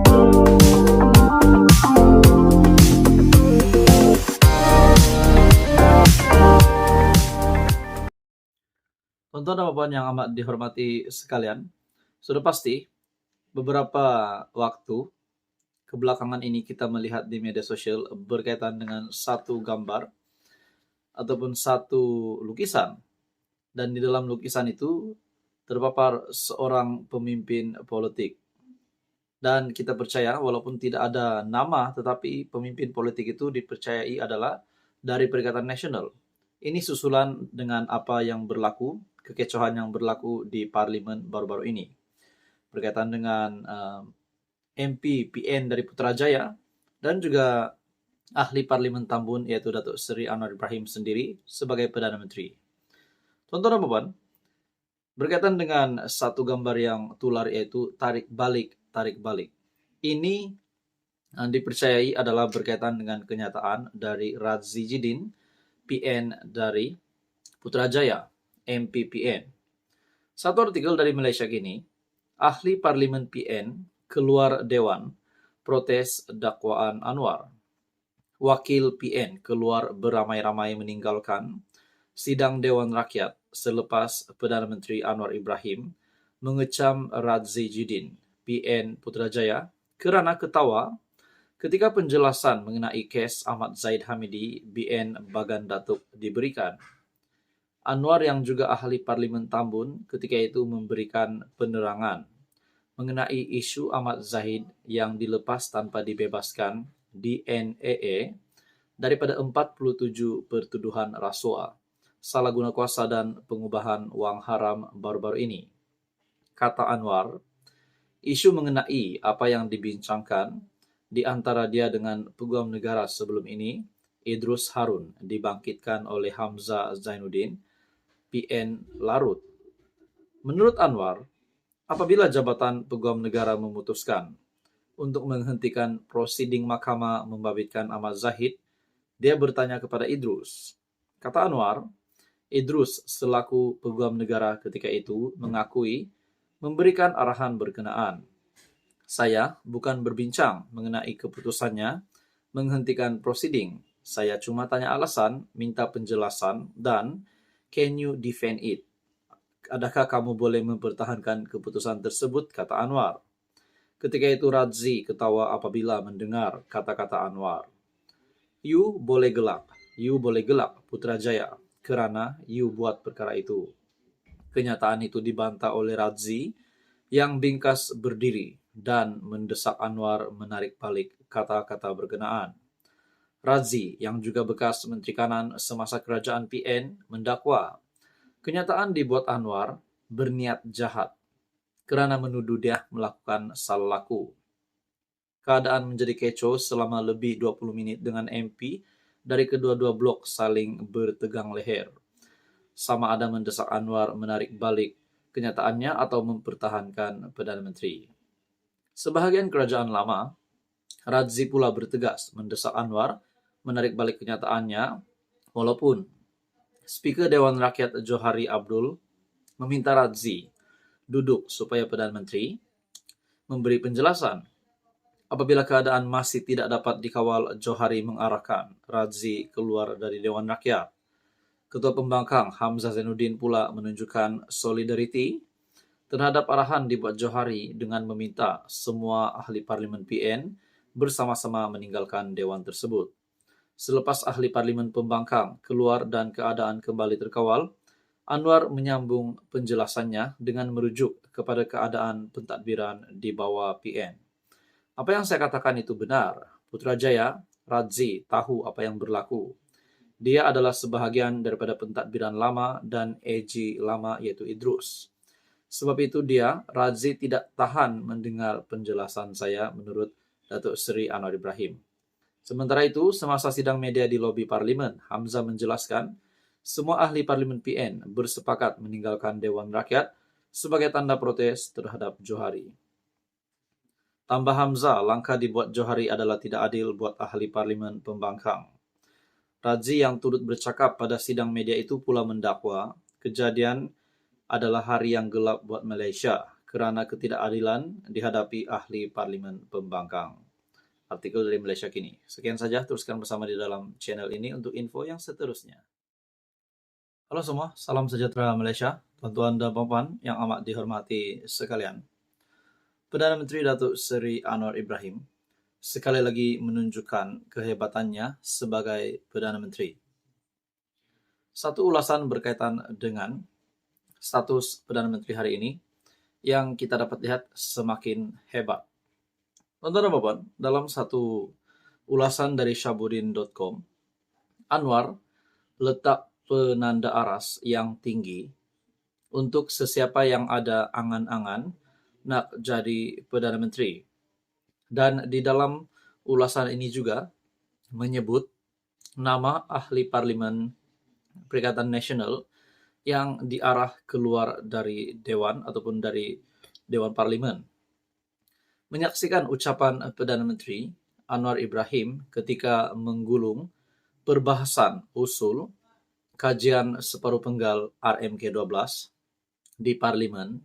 Tonton dan Bapak yang amat dihormati sekalian, sudah pasti beberapa waktu kebelakangan ini kita melihat di media sosial berkaitan dengan satu gambar ataupun satu lukisan, dan di dalam lukisan itu terpapar seorang pemimpin politik. Dan kita percaya walaupun tidak ada nama, tetapi pemimpin politik itu dipercayai adalah dari Perikatan Nasional. Ini susulan dengan apa yang berlaku, kekecohan yang berlaku di parlimen baru-baru ini. Berkaitan dengan MP PN dari Putrajaya dan juga ahli parlimen Tambun yaitu Datuk Seri Anwar Ibrahim sendiri sebagai Perdana Menteri. Tonton Bapak, berkaitan dengan satu gambar yang tular yaitu tarik balik. Ini dipercayai adalah berkaitan dengan kenyataan dari Radzi Jidin, PN dari Putrajaya, MPPN. Satu artikel dari Malaysia Kini, ahli parlimen PN keluar dewan protes dakwaan Anwar. Wakil PN keluar beramai-ramai meninggalkan sidang Dewan Rakyat selepas Perdana Menteri Anwar Ibrahim mengecam Radzi Jidin, PN Putrajaya, kerana ketawa ketika penjelasan mengenai kes Ahmad Zaid Hamidi, BN Bagan Datuk diberikan. Anwar yang juga ahli parlimen Tambun ketika itu memberikan penerangan mengenai isu Ahmad Zahid yang dilepas tanpa dibebaskan di NAA daripada 47 pertuduhan rasuah, salah guna kuasa dan pengubahan wang haram baru-baru ini. Kata Anwar, isu mengenai apa yang dibincangkan di antara dia dengan peguam negara sebelum ini, Idrus Harun, dibangkitkan oleh Hamzah Zainuddin, PN Larut. Menurut Anwar, apabila Jabatan Peguam Negara memutuskan untuk menghentikan prosiding mahkamah membabitkan Ahmad Zahid, dia bertanya kepada Idrus. Kata Anwar, Idrus selaku Peguam Negara ketika itu mengakui memberikan arahan berkenaan. Saya bukan berbincang mengenai keputusannya menghentikan prosiding. Saya cuma tanya alasan, minta penjelasan, dan can you defend it? Adakah kamu boleh mempertahankan keputusan tersebut? Kata Anwar. Ketika itu Radzi ketawa apabila mendengar kata-kata Anwar. You boleh gelak Putrajaya kerana you buat perkara itu. Kenyataan itu dibantah oleh Radzi yang bingkas berdiri dan mendesak Anwar menarik balik kata-kata berkenaan. Radzi yang juga bekas Menteri Kanan semasa kerajaan PN mendakwa kenyataan dibuat Anwar berniat jahat kerana menuduh dia melakukan salah laku. Keadaan menjadi kecoh selama lebih 20 minit dengan MP dari kedua-dua blok saling bertegang leher. Sama ada mendesak Anwar menarik balik kenyataannya atau mempertahankan Perdana Menteri. Sebahagian kerajaan lama, Radzi pula bertegas mendesak Anwar menarik balik kenyataannya, walaupun Speaker Dewan Rakyat Johari Abdul meminta Radzi duduk supaya Perdana Menteri memberi penjelasan. Apabila keadaan masih tidak dapat dikawal, Johari mengarahkan Radzi keluar dari Dewan Rakyat. Ketua Pembangkang Hamzah Zainuddin pula menunjukkan solidariti terhadap arahan dibuat Johari dengan meminta semua ahli parlimen PN bersama-sama meninggalkan dewan tersebut. Selepas ahli parlimen Pembangkang keluar dan keadaan kembali terkawal, Anwar menyambung penjelasannya dengan merujuk kepada keadaan pentadbiran di bawah PN. Apa yang saya katakan itu benar. Putrajaya, Radzi tahu apa yang berlaku. Dia adalah sebahagian daripada pentadbiran lama dan AG lama iaitu Idrus. Sebab itu Radzi tidak tahan mendengar penjelasan saya menurut Datuk Seri Anwar Ibrahim. Sementara itu, semasa sidang media di lobi parlimen, Hamzah menjelaskan semua ahli parlimen PN bersepakat meninggalkan Dewan Rakyat sebagai tanda protes terhadap Johari. Tambah Hamzah, langkah dibuat Johari adalah tidak adil buat ahli parlimen Pembangkang. Radzi yang turut bercakap pada sidang media itu pula mendakwa kejadian adalah hari yang gelap buat Malaysia kerana ketidakadilan dihadapi ahli parlimen pembangkang. Artikel dari Malaysia Kini. Sekian saja, teruskan bersama di dalam channel ini untuk info yang seterusnya. Halo semua, salam sejahtera Malaysia, tuan-tuan dan puan-puan yang amat dihormati sekalian. Perdana Menteri Datuk Seri Anwar Ibrahim sekali lagi menunjukkan kehebatannya sebagai Perdana Menteri. Satu ulasan berkaitan dengan status Perdana Menteri hari ini yang kita dapat lihat semakin hebat. Tuan-tuan dan puan-puan, dalam satu ulasan dari Syahbudin.com, Anwar letak penanda aras yang tinggi untuk sesiapa yang ada angan-angan nak jadi Perdana Menteri. Dan di dalam ulasan ini juga menyebut nama ahli parlimen Perikatan Nasional yang diarah keluar dari Dewan ataupun dari Dewan Parlimen. Menyaksikan ucapan Perdana Menteri Anwar Ibrahim ketika menggulung perbahasan usul kajian separuh penggal RMK12 di Parlimen,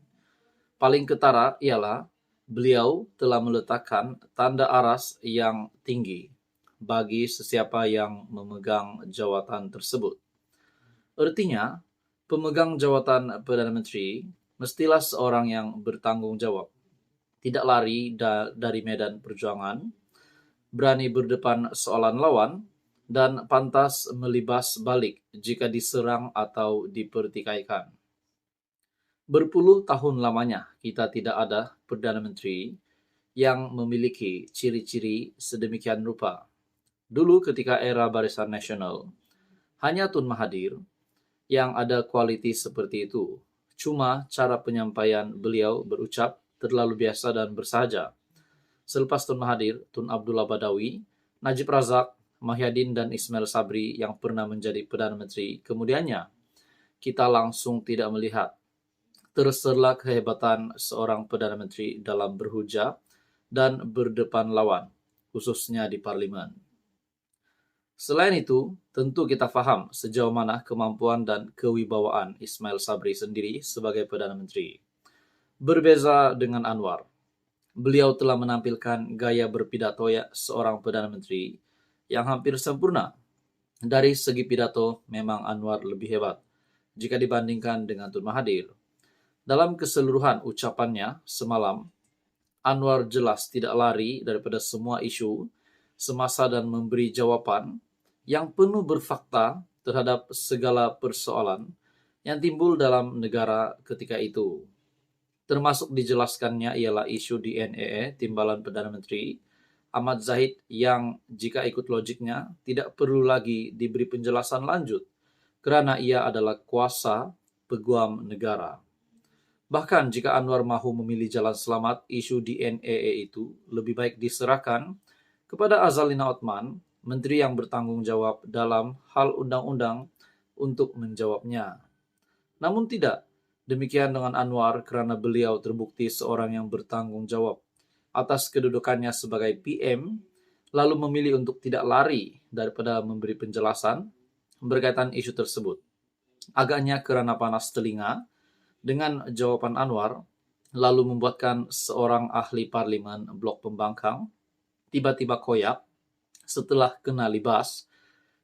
paling ketara ialah beliau telah meletakkan tanda aras yang tinggi bagi sesiapa yang memegang jawatan tersebut. Artinya, pemegang jawatan Perdana Menteri mestilah seorang yang bertanggung jawab, tidak lari dari medan perjuangan, berani berdepan soalan lawan, dan pantas melibas balik jika diserang atau dipertikaikan. Berpuluh tahun lamanya kita tidak ada Perdana Menteri yang memiliki ciri-ciri sedemikian rupa. Dulu ketika era Barisan Nasional, hanya Tun Mahathir yang ada kualiti seperti itu. Cuma cara penyampaian beliau berucap terlalu biasa dan bersahaja. Selepas Tun Mahathir, Tun Abdullah Badawi, Najib Razak, Mahyadin dan Ismail Sabri yang pernah menjadi Perdana Menteri, kemudiannya kita langsung tidak melihat terserlah kehebatan seorang Perdana Menteri dalam berhujah dan berdepan lawan, khususnya di Parlimen. Selain itu, tentu kita faham sejauh mana kemampuan dan kewibawaan Ismail Sabri sendiri sebagai Perdana Menteri. Berbeza dengan Anwar, beliau telah menampilkan gaya berpidato seorang Perdana Menteri yang hampir sempurna. Dari segi pidato, memang Anwar lebih hebat jika dibandingkan dengan Tun Mahathir. Dalam keseluruhan ucapannya semalam, Anwar jelas tidak lari daripada semua isu semasa dan memberi jawapan yang penuh berfakta terhadap segala persoalan yang timbul dalam negara ketika itu. Termasuk dijelaskannya ialah isu di NEE, Timbalan Perdana Menteri, Ahmad Zahid yang jika ikut logiknya tidak perlu lagi diberi penjelasan lanjut kerana ia adalah kuasa peguam negara. Bahkan jika Anwar mahu memilih jalan selamat, isu di NEE itu lebih baik diserahkan kepada Azalina Othman, menteri yang bertanggung jawab dalam hal undang-undang, untuk menjawabnya. Namun tidak demikian dengan Anwar kerana beliau terbukti seorang yang bertanggung jawab atas kedudukannya sebagai PM, lalu memilih untuk tidak lari daripada memberi penjelasan berkaitan isu tersebut. Agaknya kerana panas telinga dengan jawapan Anwar, lalu membuatkan seorang ahli parlimen blok pembangkang tiba-tiba koyak setelah kena libas.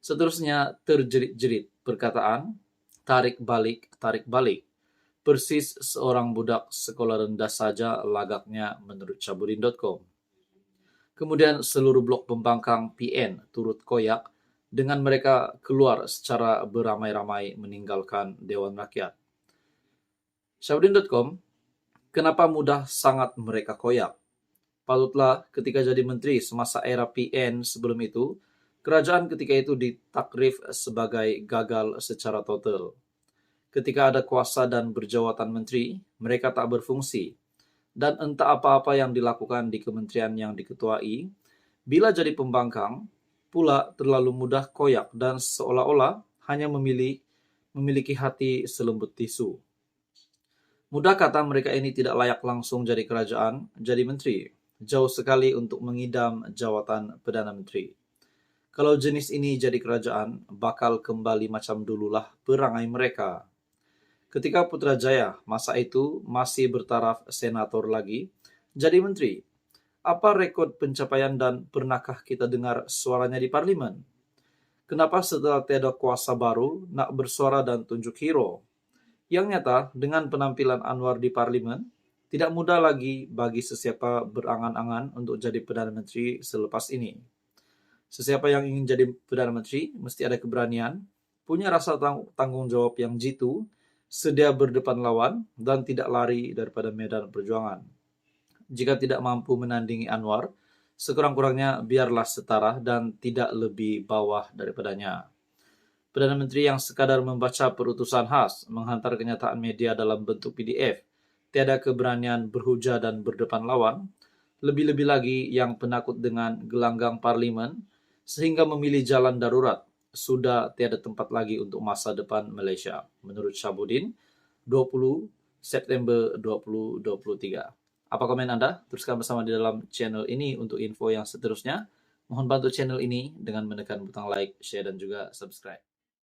Seterusnya terjerit-jerit perkataan tarik balik, persis seorang budak sekolah rendah saja lagaknya menurut Syahbudin.com. Kemudian seluruh blok pembangkang PN turut koyak dengan mereka keluar secara beramai-ramai meninggalkan Dewan Rakyat. Syahbudin.com, kenapa mudah sangat mereka koyak? Patutlah ketika jadi menteri semasa era PN sebelum itu, kerajaan ketika itu ditakrif sebagai gagal secara total. Ketika ada kuasa dan berjawatan menteri, mereka tak berfungsi. Dan entah apa-apa yang dilakukan di kementerian yang diketuai, bila jadi pembangkang, pula terlalu mudah koyak dan seolah-olah hanya memiliki hati selembut tisu. Mudah kata mereka ini tidak layak langsung jadi kerajaan, jadi menteri. Jauh sekali untuk mengidam jawatan Perdana Menteri. Kalau jenis ini jadi kerajaan, bakal kembali macam dululah perangai mereka. Ketika Putrajaya masa itu masih bertaraf senator lagi, jadi menteri. Apa rekod pencapaian dan pernahkah kita dengar suaranya di parlimen? Kenapa setelah tiada kuasa baru nak bersuara dan tunjuk hero? Yang nyata, dengan penampilan Anwar di parlimen, tidak mudah lagi bagi sesiapa berangan-angan untuk jadi Perdana Menteri selepas ini. Sesiapa yang ingin jadi Perdana Menteri mesti ada keberanian, punya rasa tanggung jawab yang jitu, sedia berdepan lawan, dan tidak lari daripada medan perjuangan. Jika tidak mampu menandingi Anwar, sekurang-kurangnya biarlah setara dan tidak lebih bawah daripadanya. Perdana Menteri yang sekadar membaca perutusan khas, menghantar kenyataan media dalam bentuk PDF, tiada keberanian berhujah dan berdepan lawan, lebih-lebih lagi yang penakut dengan gelanggang parlimen, sehingga memilih jalan darurat, sudah tiada tempat lagi untuk masa depan Malaysia, menurut Syahbudin, 20 September 2023. Apa komen Anda? Teruskan bersama di dalam channel ini untuk info yang seterusnya. Mohon bantu channel ini dengan menekan butang like, share, dan juga subscribe.